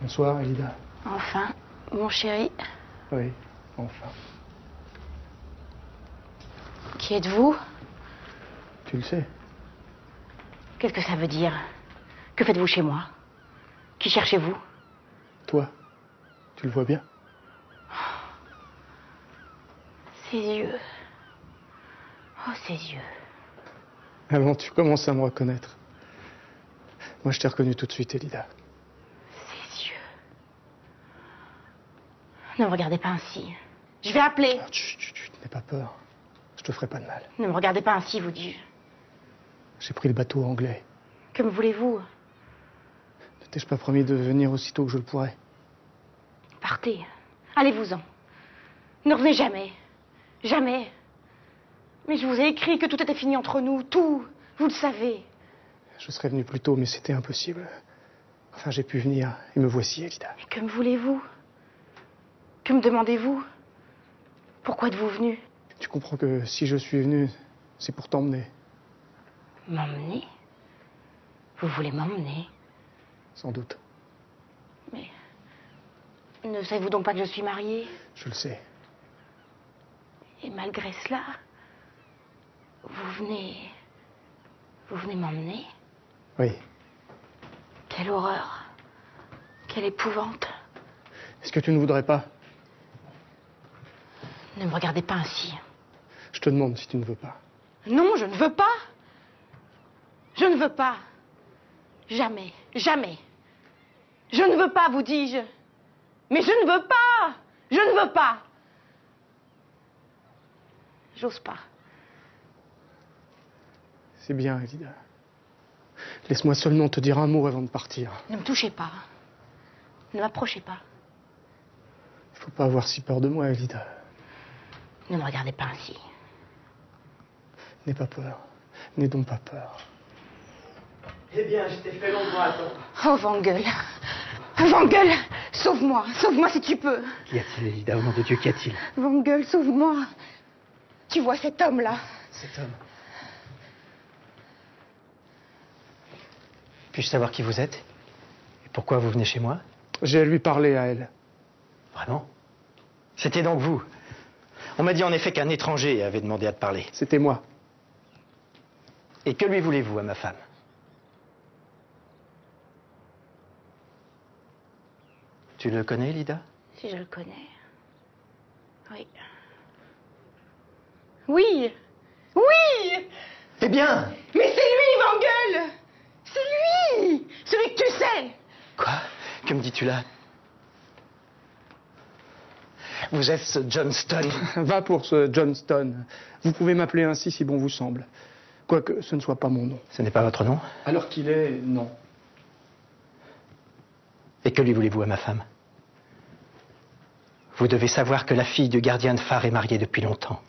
Bonsoir, Elida. Enfin, mon chéri. Oui, enfin. Qui êtes-vous? Tu le sais. Qu'est-ce que ça veut dire? Que faites-vous chez moi? Qui cherchez-vous? Toi, tu le vois bien. Ses yeux. Oh, ses yeux. Avant, tu commences à me reconnaître. Moi, je t'ai reconnu tout de suite, Elida. Ses yeux. Ne me regardez pas ainsi. Je vais appeler. Ah, chut, n'aie pas peur. Je te ferai pas de mal. Ne me regardez pas ainsi, vous dis-je. J'ai pris le bateau anglais. Que me voulez-vous? Ne t'ai-je pas promis de venir aussitôt que je le pourrais? Partez. Allez-vous-en. Ne revenez jamais. Jamais. Mais je vous ai écrit que tout était fini entre nous. Tout. Vous le savez. Je serais venu plus tôt, mais c'était impossible. Enfin, j'ai pu venir, et me voici, Elida. Mais que me voulez-vous? Que me demandez-vous? Pourquoi êtes-vous venu? Tu comprends que si je suis venu, c'est pour t'emmener. M'emmener? Vous voulez m'emmener? Sans doute. Mais ne savez-vous donc pas que je suis mariée? Je le sais. Et malgré cela, vous venez m'emmener? Oui. Quelle horreur! Quelle épouvante! Est-ce que tu ne voudrais pas? Ne me regardez pas ainsi. Je te demande si tu ne veux pas. Non, je ne veux pas! Je ne veux pas! Jamais, jamais! Je ne veux pas, vous dis-je! Mais je ne veux pas! Je ne veux pas! J'ose pas. C'est bien, Elida. Laisse-moi seulement te dire un mot avant de partir. Ne me touchez pas. Ne m'approchez pas. Il faut pas avoir si peur de moi, Elida. Ne me regardez pas ainsi. N'aie pas peur. N'aie donc pas peur. Eh bien, je t'ai fait longuement attendre. Oh, Vangel. Vangel, sauve-moi. Sauve-moi si tu peux. Qu'y a-t-il, Elida? Au nom de Dieu, qu'y a-t-il? Vangel, sauve-moi. Tu vois cet homme-là? Cet homme. Puis-je savoir qui vous êtes? Et pourquoi vous venez chez moi? J'ai à lui parler à elle. Vraiment? C'était donc vous? On m'a dit en effet qu'un étranger avait demandé à te parler. C'était moi. Et que lui voulez-vous à ma femme? Tu le connais, Elida? Si je le connais. Oui. Oui! Oui! Eh bien! Mais c'est lui, Vangel! C'est lui! Celui que tu sais! Quoi? Que me dis-tu là? Vous êtes ce Johnston? Va pour ce Johnston. Vous pouvez m'appeler ainsi si bon vous semble. Quoique ce ne soit pas mon nom. Ce n'est pas votre nom? Alors qu'il est, non. Et que lui voulez-vous à ma femme? Vous devez savoir que la fille du gardien de phare est mariée depuis longtemps.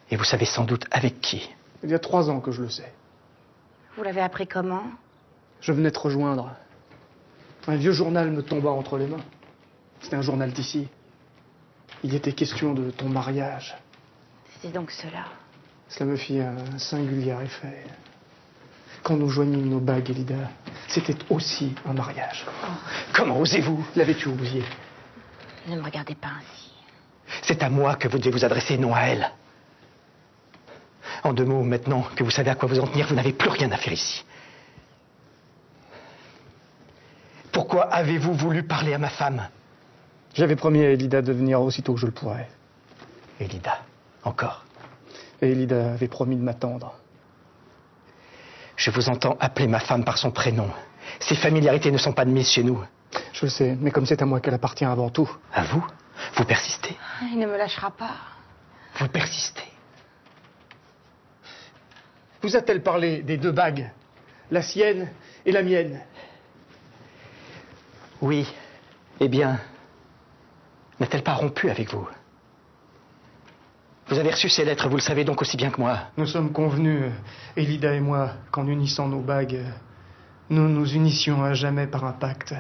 Et vous savez sans doute avec qui. Il y a 3 ans que je le sais. Vous l'avez appris comment? Je venais te rejoindre. Un vieux journal me tomba entre les mains. C'était un journal d'ici. Il était question de ton mariage. C'était donc cela. Cela me fit un singulier effet. Quand nous joignîmes nos bagues, Elida, c'était aussi un mariage. Comment osez-vous? L'avais-tu oublié? Ne me regardez pas ainsi. C'est à moi que vous devez vous adresser, non à elle. En 2 mots, maintenant que vous savez à quoi vous en tenir, vous n'avez plus rien à faire ici. Pourquoi avez-vous voulu parler à ma femme? J'avais promis à Elida de venir aussitôt que je le pourrais. Elida, encore. Et Elida avait promis de m'attendre. Je vous entends appeler ma femme par son prénom. Ces familiarités ne sont pas de mise chez nous. Je le sais, mais comme c'est à moi qu'elle appartient avant tout. À vous? Vous persistez. Il ne me lâchera pas. Vous persistez. Vous a-t-elle parlé des 2 bagues? La sienne et la mienne? Oui. Eh bien, n'a-t-elle pas rompu avec vous? Vous avez reçu ces lettres, vous le savez donc aussi bien que moi. Nous sommes convenus, Elida et moi, qu'en unissant nos bagues, nous nous unissions à jamais par un pacte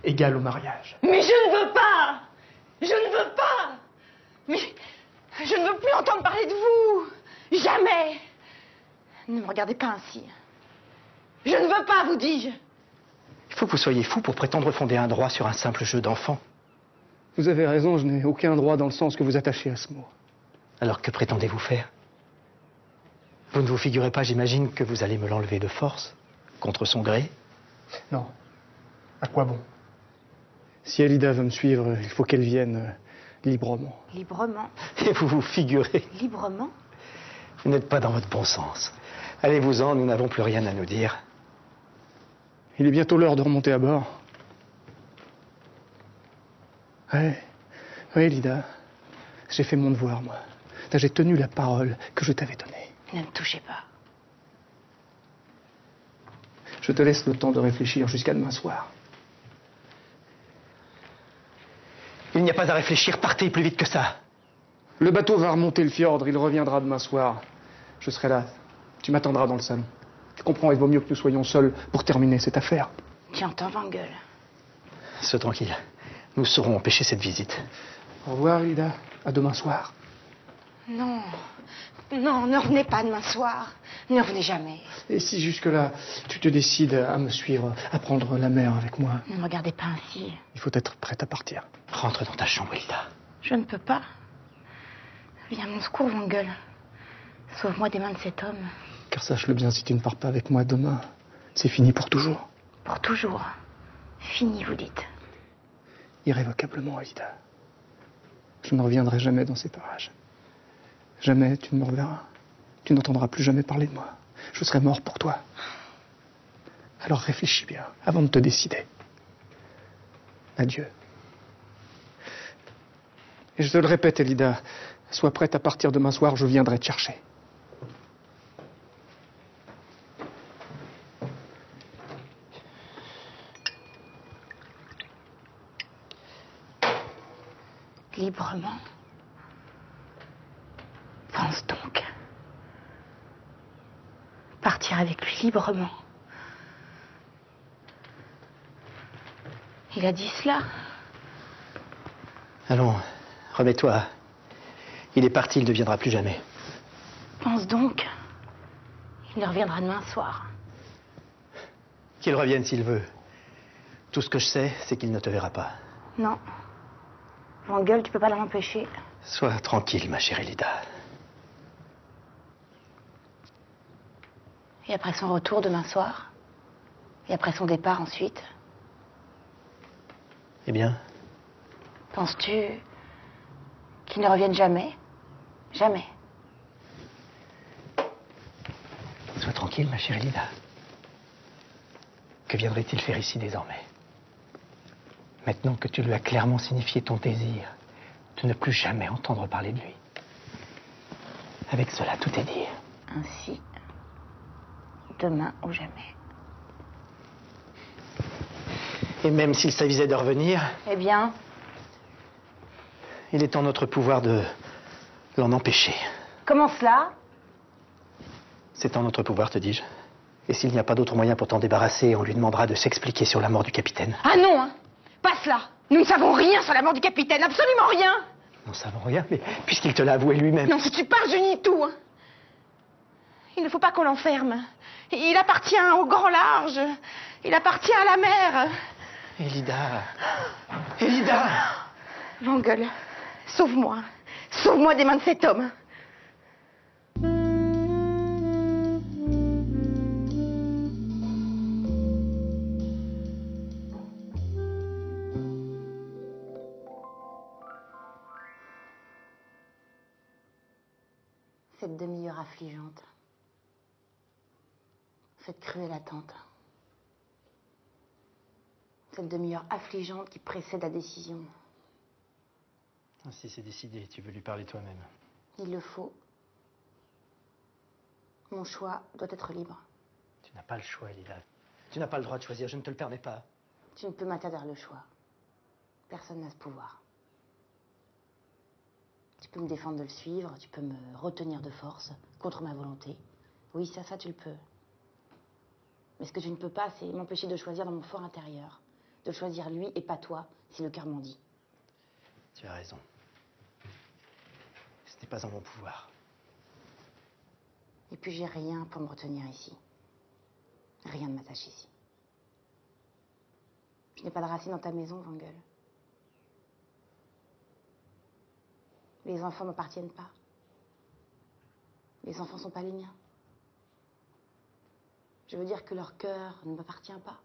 égal au mariage. Mais je ne veux pas! Je ne veux pas! Mais je ne veux plus entendre parler de vous! Jamais! Ne me regardez pas ainsi. Je ne veux pas, vous dis-je! faut que vous soyez fou pour prétendre fonder un droit sur un simple jeu d'enfant. Vous avez raison, je n'ai aucun droit dans le sens que vous attachez à ce mot. Alors que prétendez-vous faire? Vous ne vous figurez pas, j'imagine, que vous allez me l'enlever de force, contre son gré? Non. À quoi bon? Si Alida veut me suivre, il faut qu'elle vienne librement. Librement? Et vous vous figurez? Librement? Vous n'êtes pas dans votre bon sens. Allez-vous-en, nous n'avons plus rien à nous dire. Il est bientôt l'heure de remonter à bord. Ouais, Lida. J'ai fait mon devoir, moi. J'ai tenu la parole que je t'avais donnée. Ne me touchez pas. Je te laisse le temps de réfléchir jusqu'à demain soir. Il n'y a pas à réfléchir, partez plus vite que ça. Le bateau va remonter le fjord, il reviendra demain soir. Je serai là. Tu m'attendras dans le salon. Tu comprends, il vaut mieux que nous soyons seuls pour terminer cette affaire. Tu entends, Wangel? Sois tranquille. Nous saurons empêcher cette visite. Au revoir, Lida. À demain soir. Non. Non, ne revenez pas demain soir. Ne revenez jamais. Et si jusque-là, tu te décides à me suivre, à prendre la mer avec moi, Ne me regardez pas ainsi. il faut être prête à partir. Rentre dans ta chambre, Hilda. Je ne peux pas. Viens à mon secours, Wangel. Sauve-moi des mains de cet homme. Car sache-le bien, si tu ne pars pas avec moi demain, c'est fini pour toujours. Pour toujours. Fini, vous dites. Irrévocablement, Alida. Je ne reviendrai jamais dans ces parages. Jamais tu ne me reverras. Tu n'entendras plus jamais parler de moi. Je serai mort pour toi. Alors réfléchis bien avant de te décider. Adieu. Et je te le répète, Elida, sois prête à partir demain soir, je viendrai te chercher. Librement. Pense donc. Partir avec lui librement. Il a dit cela. Allons, remets-toi. Il est parti, il ne viendra plus jamais. Pense donc. Il reviendra demain soir. Qu'il revienne s'il veut. Tout ce que je sais, c'est qu'il ne te verra pas. Non. Wangel, tu peux pas l'en empêcher. Sois tranquille, ma chère Elida. Et après son retour demain soir? Et après son départ ensuite? Eh bien, Penses-tu qu'il ne revienne jamais? Jamais. sois tranquille, ma chère Elida. Que viendrait-il faire ici désormais? Maintenant que tu lui as clairement signifié ton désir de ne plus jamais entendre parler de lui. Avec cela, tout est dit. Ainsi, demain ou jamais. Et même s'il s'avisait de revenir, Eh bien, il est en notre pouvoir de l'en empêcher. comment cela? C'est en notre pouvoir, te dis-je. Et s'il n'y a pas d'autre moyen pour t'en débarrasser, on lui demandera de s'expliquer sur la mort du capitaine. Ah non, hein. Pas cela. Nous ne savons rien sur la mort du capitaine, absolument rien. Nous ne savons rien, mais puisqu'il te l'a avoué lui-même. Non, si tu pars, je nie tout. Hein. Il ne faut pas qu'on l'enferme. Il appartient au grand large. Il appartient à la mer. Elida. Elida. Wangel, sauve-moi. Sauve-moi des mains de cet homme. Cette demi-heure affligeante. Cette cruelle attente. Cette demi-heure affligeante qui précède la décision. Si c'est décidé, tu veux lui parler toi-même. Il le faut. Mon choix doit être libre. Tu n'as pas le choix, Elida. Tu n'as pas le droit de choisir, je ne te le permets pas. Tu ne peux m'interdire le choix. Personne n'a ce pouvoir. Tu peux me défendre de le suivre, tu peux me retenir de force, contre ma volonté. Oui, ça, tu le peux. Mais ce que tu ne peux pas, c'est m'empêcher de choisir dans mon fort intérieur. De choisir lui et pas toi, si le cœur m'en dit. Tu as raison. Ce n'est pas en mon pouvoir. Et puis j'ai rien pour me retenir ici. Rien ne m'attache ici. Je n'ai pas de racines dans ta maison, Wangel. Les enfants ne m'appartiennent pas. Les enfants ne sont pas les miens. Je veux dire que leur cœur ne m'appartient pas.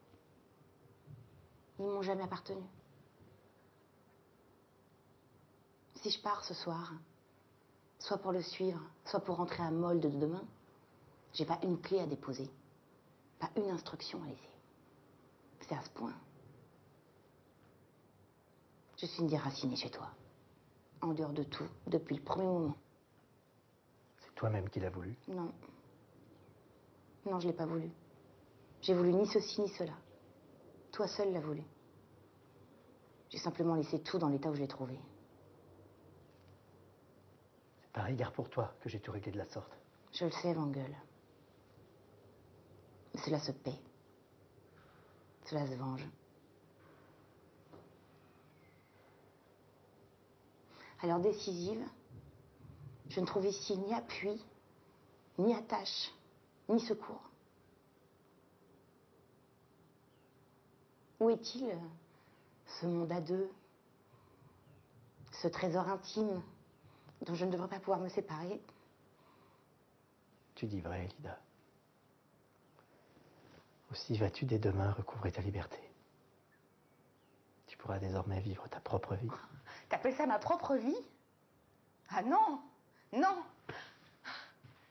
Ils ne m'ont jamais appartenu. Si je pars ce soir, soit pour le suivre, soit pour rentrer à Molde de demain, j'ai pas une clé à déposer, pas une instruction à laisser. C'est à ce point. Je suis une déracinée chez toi, en dehors de tout, depuis le premier moment. C'est toi-même qui l'as voulu. Non. Non, je l'ai pas voulu. J'ai voulu ni ceci ni cela. Toi seul l'as voulu. J'ai simplement laissé tout dans l'état où je l'ai trouvé. C'est par égard pour toi que j'ai tout réglé de la sorte. Je le sais, Wangel. Mais cela se paie. Cela se venge. À l'heure décisive, je ne trouve ici ni appui, ni attache, ni secours. Où est-il, ce monde à deux, ce trésor intime dont je ne devrais pas pouvoir me séparer? Tu dis vrai, Elida. Aussi vas-tu dès demain recouvrer ta liberté. Tu pourras désormais vivre ta propre vie. T'appelles ça ma propre vie? Ah non, non,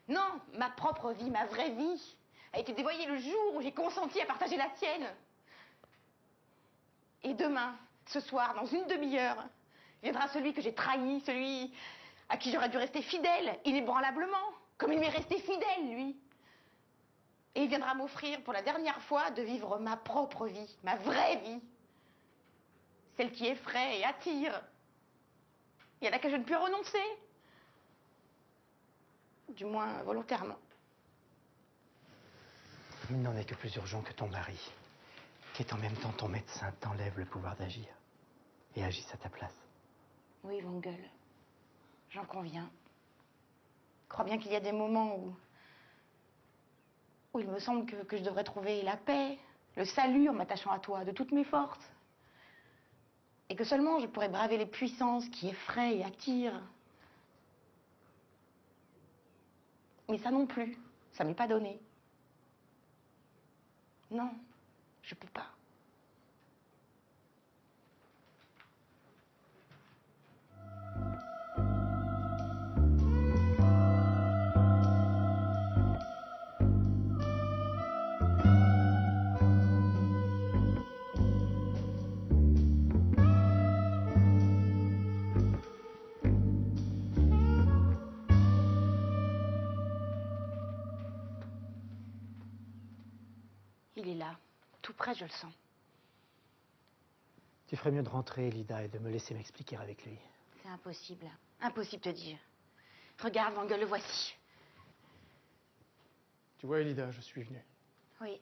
non, ma propre vie, ma vraie vie a été dévoyée le jour où j'ai consenti à partager la tienne. Et demain, ce soir, dans une demi-heure, viendra celui que j'ai trahi, celui à qui j'aurais dû rester fidèle, inébranlablement, comme il m'est resté fidèle, lui. Et il viendra m'offrir pour la dernière fois de vivre ma propre vie, ma vraie vie. Celle qui effraie et attire. Et à laquelle je ne puis renoncer. Du moins, volontairement. Il n'en est que plus urgent que ton mari, qui est en même temps ton médecin, t'enlève le pouvoir d'agir et agisse à ta place. Oui, Wangel. J'en conviens. Je crois bien qu'il y a des moments où il me semble que je devrais trouver la paix, le salut en m'attachant à toi de toutes mes forces. Et que seulement je pourrais braver les puissances qui effraient et attirent. Mais ça non plus, ça m'est pas donné. Non, je peux pas. Il est là, tout près, je le sens. Tu ferais mieux de rentrer, Elida, et de me laisser m'expliquer avec lui. C'est impossible. Impossible, te dis-je. Regarde, Wangel, le voici. Tu vois, Elida, je suis venu. Oui.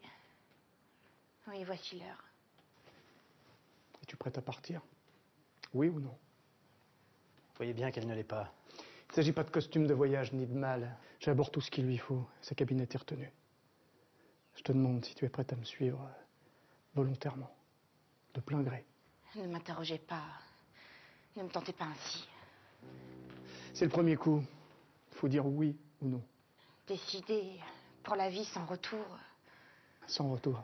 Oui, voici l'heure. Es-tu prête à partir? Oui ou non? Vous voyez bien qu'elle ne l'est pas. Il ne s'agit pas de costume de voyage ni de mal. J'aborde tout ce qu'il lui faut. Sa cabinette est retenue. Je te demande si tu es prête à me suivre volontairement, de plein gré. Ne m'interrogez pas. Ne me tentez pas ainsi. C'est le premier coup. Il faut dire oui ou non. Décidé pour la vie sans retour. Sans retour.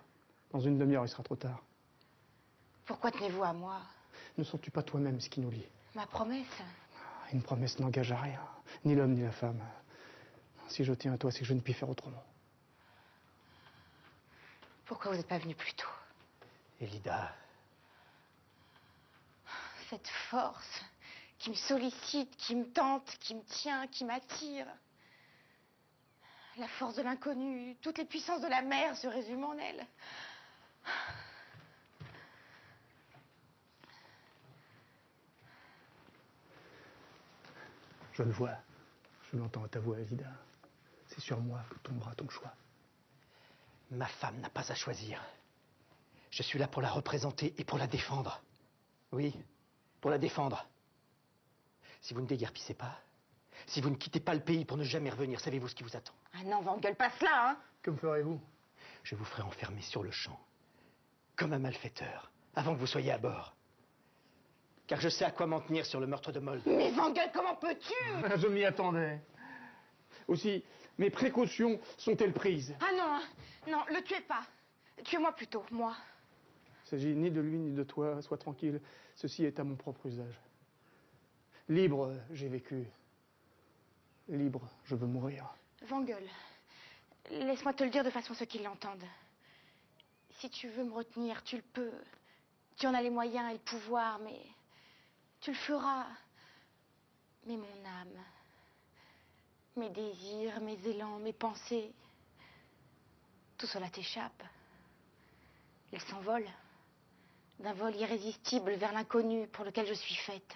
Dans une demi-heure, il sera trop tard. Pourquoi tenez-vous à moi? Ne sens-tu pas toi-même ce qui nous lie? Ma promesse? Une promesse n'engage à rien. Ni l'homme ni la femme. Si je tiens à toi, c'est que je ne puis faire autrement. Pourquoi vous n'êtes pas venu plus tôt? Elida, Cette force qui me sollicite, qui me tente, qui me tient, qui m'attire. La force de l'inconnu, toutes les puissances de la mer se résument en elle. Je le vois. Je l'entends à ta voix, Elida. C'est sur moi que tombera ton choix. ma femme n'a pas à choisir. Je suis là pour la représenter et pour la défendre. Oui, pour la défendre. Si vous ne déguerpissez pas, si vous ne quittez pas le pays pour ne jamais revenir, savez-vous ce qui vous attend? Ah non, Wangel, pas cela, hein! Que me ferez-vous? Je vous ferai enfermer sur le champ, comme un malfaiteur, avant que vous soyez à bord. Car je sais à quoi m'en tenir sur le meurtre de Mold. Mais Vangel, comment peux-tu? Je m'y attendais. Aussi, mes précautions sont-elles prises? Ah non, hein. Non, le tuez pas. Tuez-moi plutôt, moi. Il ne s'agit ni de lui ni de toi. Sois tranquille. Ceci est à mon propre usage. Libre, j'ai vécu. Libre, je veux mourir. Vangel, laisse-moi te le dire de façon à ce qu'ils l'entendent. Si tu veux me retenir, tu le peux. Tu en as les moyens et le pouvoir, mais tu le feras. Mais mon âme, mes désirs, mes élans, mes pensées, tout cela t'échappe. Ils s'envolent d'un vol irrésistible vers l'inconnu pour lequel je suis faite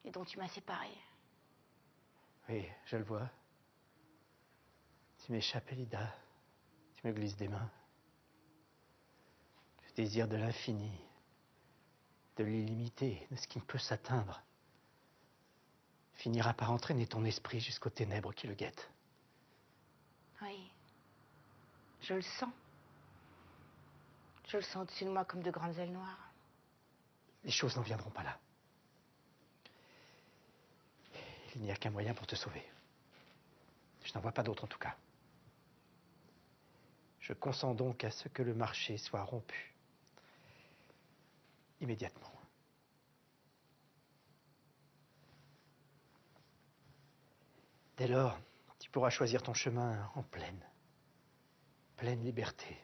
et dont tu m'as séparée. Oui, je le vois. Tu m'échappes, Elida. Tu me glisses des mains. Le désir de l'infini, de l'illimité, de ce qui ne peut s'atteindre, finira par entraîner ton esprit jusqu'aux ténèbres qui le guettent. Oui, je le sens. Je le sens au-dessus de moi comme de grandes ailes noires. Les choses n'en viendront pas là. Il n'y a qu'un moyen pour te sauver. Je n'en vois pas d'autre en tout cas. Je consens donc à ce que le marché soit rompu. Immédiatement. Dès lors, tu pourras choisir ton chemin en pleine liberté.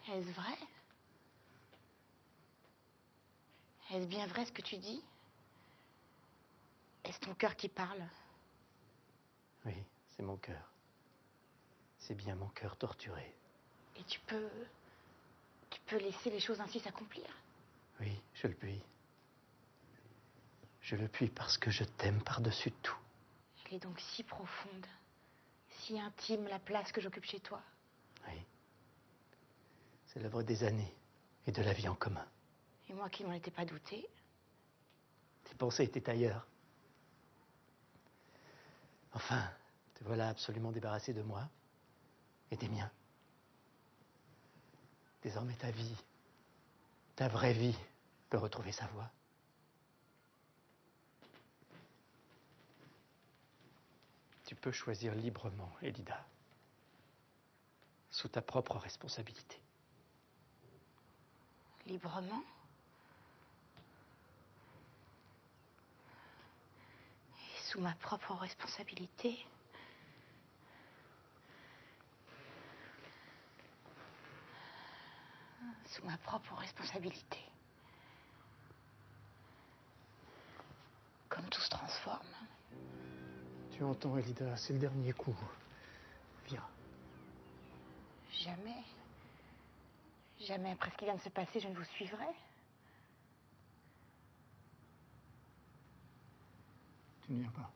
Est-ce vrai? Est-ce bien vrai ce que tu dis? Est-ce ton cœur qui parle? Oui, c'est mon cœur. C'est bien mon cœur torturé. Et tu peux laisser les choses ainsi s'accomplir? Oui, je le puis. Je le puis parce que je t'aime par-dessus tout. Elle est donc si profonde, si intime la place que j'occupe chez toi. Oui. C'est l'œuvre des années et de la vie en commun. Et moi qui n'en étais pas douté. Tes pensées étaient ailleurs. Enfin, te voilà absolument débarrassé de moi et des miens. Désormais ta vie, ta vraie vie, peut retrouver sa voie. Tu peux choisir librement, Elida, sous ta propre responsabilité. Librement? Et sous ma propre responsabilité? Sous ma propre responsabilité. Comme tout se transforme. Tu entends, Elida, c'est le dernier coup. Viens. Jamais. Jamais après ce qui vient de se passer, je ne vous suivrai. Tu ne viens pas.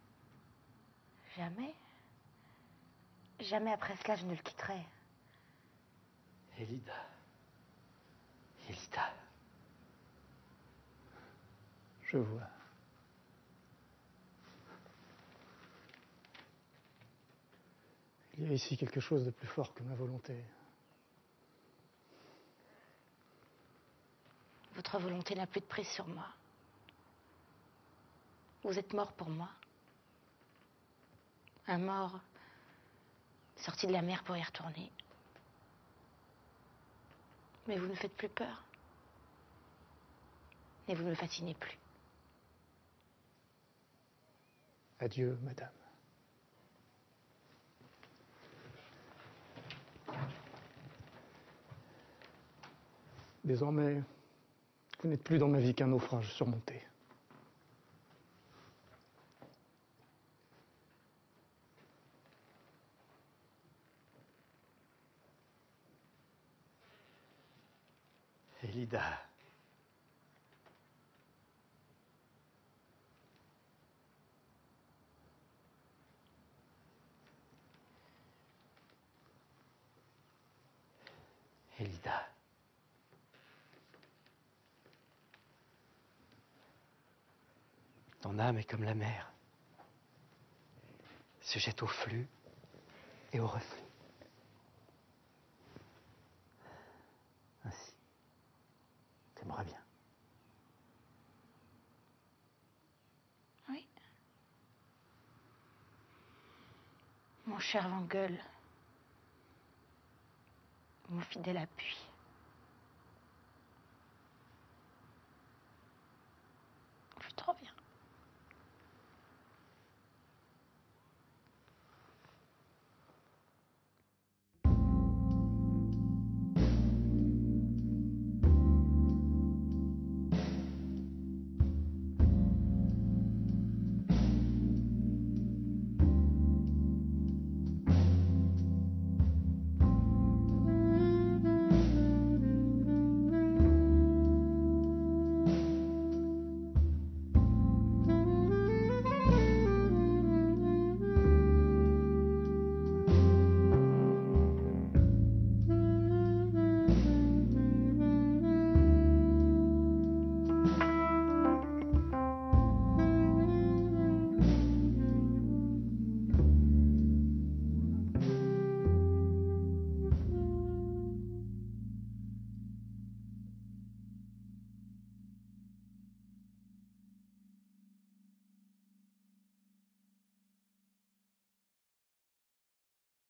Jamais. Jamais après cela, je ne le quitterai. Elida. Elida. Je vois. Il y a ici quelque chose de plus fort que ma volonté. Votre volonté n'a plus de prise sur moi. Vous êtes mort pour moi. Un mort sorti de la mer pour y retourner. Mais vous ne me faites plus peur. Et vous ne me fascinez plus. Adieu, madame. Désormais, vous n'êtes plus dans ma vie qu'un naufrage surmonté. Elida. Elida. Ton âme est comme la mer. Se jette au flux et au reflux. Mon cher Van Gueul, mon fidèle appui.